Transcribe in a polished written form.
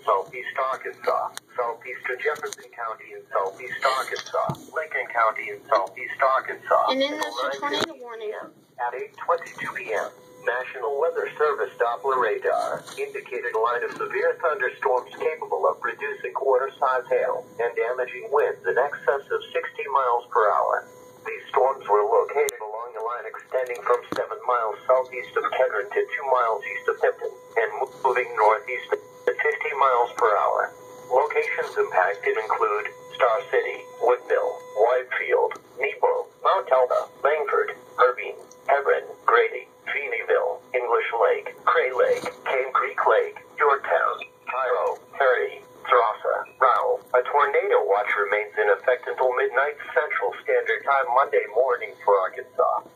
Southeast Arkansas, southeastern Jefferson County in Southeast Arkansas, Lincoln County in Southeast Arkansas. And then there's a tornado warning. At 8:22 p.m., National Weather Service Doppler radar indicated a line of severe thunderstorms capable of producing quarter-size hail and damaging winds in excess of 60 miles per hour. These storms were located along a line extending from 7 miles southeast of Kedron to 2 miles east of Tipton and moving northeast at 50 miles per hour. Locations impacted include Star City, Woodville, Whitefield, Nebo, Mount Elba, Langford, Irvine, Hebron, Grady, Feeneyville, English Lake, Cray Lake, Cane Creek Lake, Yorktown, Cairo, Perry, Thrasa, Rowell. A tornado watch remains in effect until midnight Central Standard Time Monday morning for Arkansas.